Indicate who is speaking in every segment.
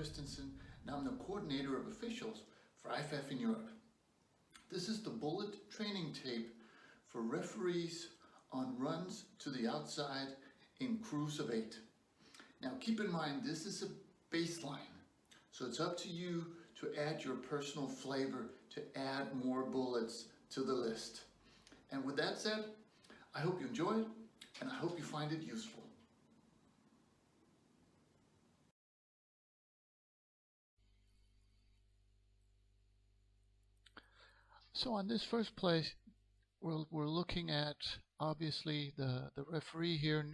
Speaker 1: Christensen, and I'm the coordinator of officials for IFAF in Europe. This is the bullet training tape for referees on runs to the outside in crews of 8. Now keep in mind, this is a baseline, so it's up to you to add your personal flavor to add more bullets to the list. And with that said, I hope you enjoy it, and I hope you find it useful. So on this first place, we're looking at obviously the referee here, and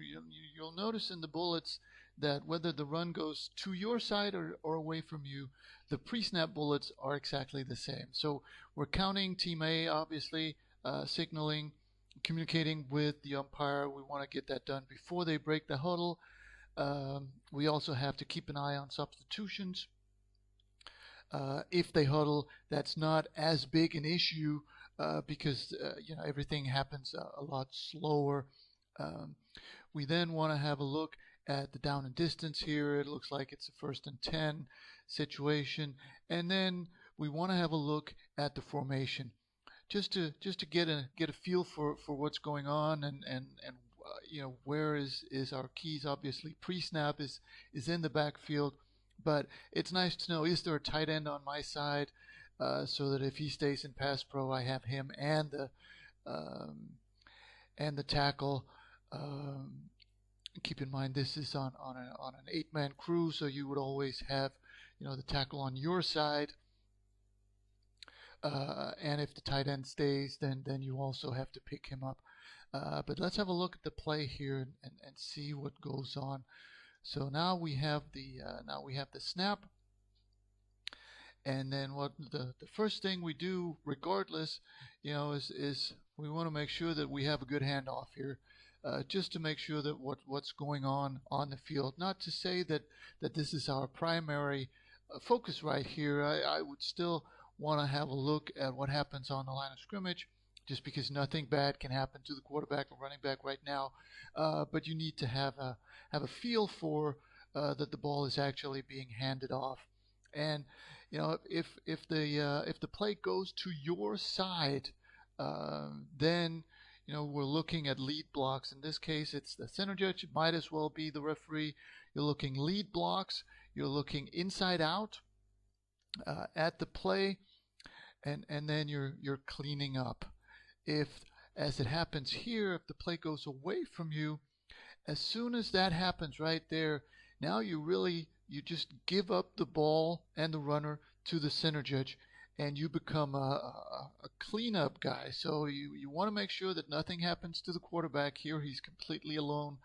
Speaker 1: you'll notice in the bullets that whether the run goes to your side or away from you, the pre-snap bullets are exactly the same. So we're counting team A, obviously, signaling, communicating with the umpire. We want to get that done before they break the huddle. We also have to keep an eye on substitutions. If they huddle, that's not as big an issue because everything happens a lot slower. We then want to have a look at the down and distance here. It looks like it's a 1st and 10 situation, and then we want to have a look at the formation, just to get a feel for what's going on and where is our keys. Obviously, pre-snap is in the backfield. But it's nice to know, is there a tight end on my side so that if he stays in pass pro, I have him and the tackle. Keep in mind, this is on an 8-man crew, so you would always have the tackle on your side. And if the tight end stays, then you also have to pick him up. But let's have a look at the play here and see what goes on. So now we have the snap, and then what the first thing we do, regardless, is we want to make sure that we have a good handoff here, just to make sure that what's going on the field. Not to say that this is our primary focus right here. I would still want to have a look at what happens on the line of scrimmage, just because nothing bad can happen to the quarterback or running back right now. But you need to have a feel for that the ball is actually being handed off. And if the play goes to your side, then we're looking at lead blocks. In this case, it's the center judge. It might as well be the referee. You're looking lead blocks. You're looking inside out at the play, and then you're cleaning up. If, as it happens here, if the play goes away from you, as soon as that happens right there, now you just give up the ball and the runner to the center judge, and you become a cleanup guy. So you want to make sure that nothing happens to the quarterback here. He's completely alone.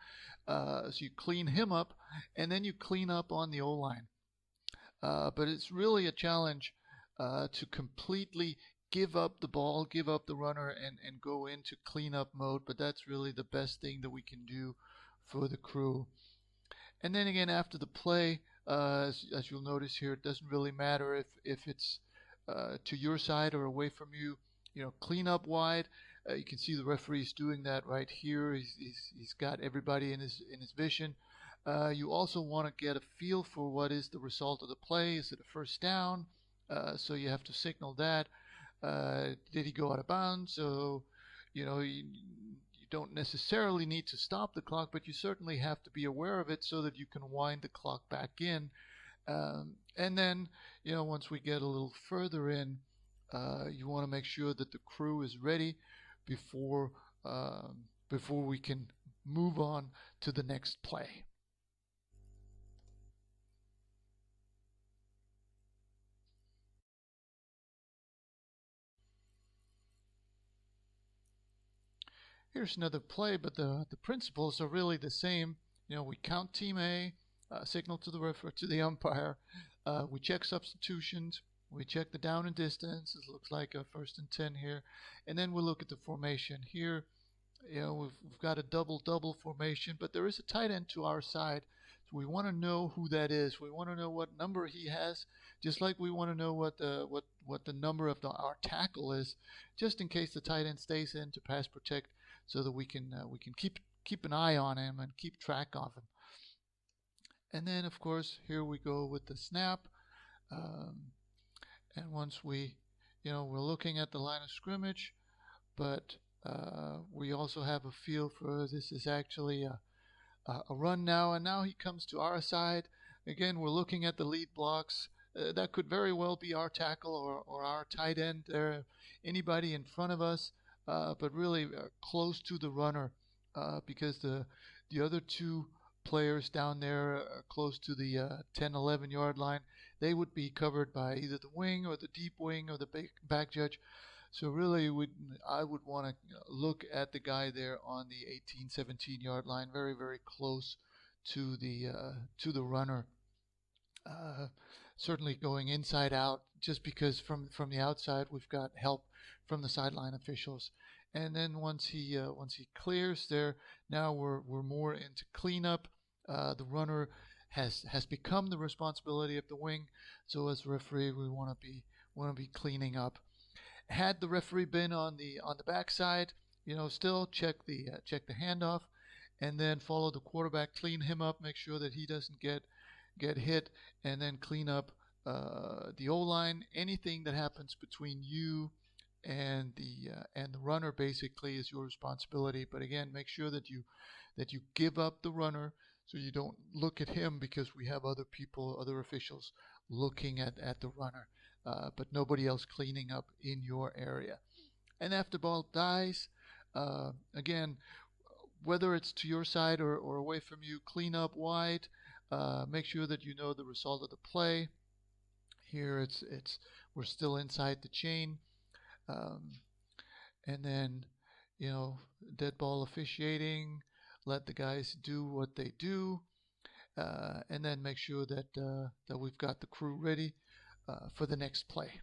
Speaker 1: So you clean him up, and then you clean up on the O-line. But it's really a challenge to completely give up the ball, give up the runner, and go into cleanup mode. But that's really the best thing that we can do for the crew. And then again, after the play, as you'll notice here, it doesn't really matter if it's to your side or away from you. Clean up wide. You can see the referee's doing that right here. He's got everybody in his vision. You also want to get a feel for what is the result of the play. Is it a first down? So you have to signal that. Did he go out of bounds? So, you don't necessarily need to stop the clock, but you certainly have to be aware of it so that you can wind the clock back in. And then, once we get a little further in, you want to make sure that the crew is ready before we can move on to the next play. Here's another play, but the principles are really the same. We count team A, signal to the umpire. We check substitutions. We check the down and distance. It looks like a 1st and 10 here, and then we'll look at the formation here. We've got a double formation, but there is a tight end to our side, so we want to know who that is. We want to know what number he has, just like we want to know what the number of our tackle is, just in case the tight end stays in to pass protect, so that we can keep an eye on him and keep track of him. And then, of course, here we go with the snap. Um, and once we're looking at the line of scrimmage, but we also have a feel for this is actually a run now, and now he comes to our side. Again, we're looking at the lead blocks. That could very well be our tackle or our tight end there, anybody in front of us, but really close to the runner because the other two players down there close to the 10, 11 yard line, they would be covered by either the wing or the deep wing or the back judge. So really, I would want to look at the guy there on the 18, 17 yard line, very, very close to the runner. Uh, Certainly going inside out, just because from the outside we've got help from the sideline officials. And then once he clears there, now we're more into cleanup. The runner has become the responsibility of the wing. So as referee, we want to be cleaning up. Had the referee been on the backside, still check the handoff, and then follow the quarterback, clean him up, make sure that he doesn't get hit, and then clean up the O line. Anything that happens between you and the runner basically is your responsibility. But again, make sure that you give up the runner so you don't look at him because we have other people, other officials looking at the runner. But nobody else cleaning up in your area. And after ball dies, again, whether it's to your side or away from you, clean up wide. Make sure that you know the result of the play. Here we're still inside the chain, and then dead ball officiating. Let the guys do what they do, and then make sure that we've got the crew ready for the next play.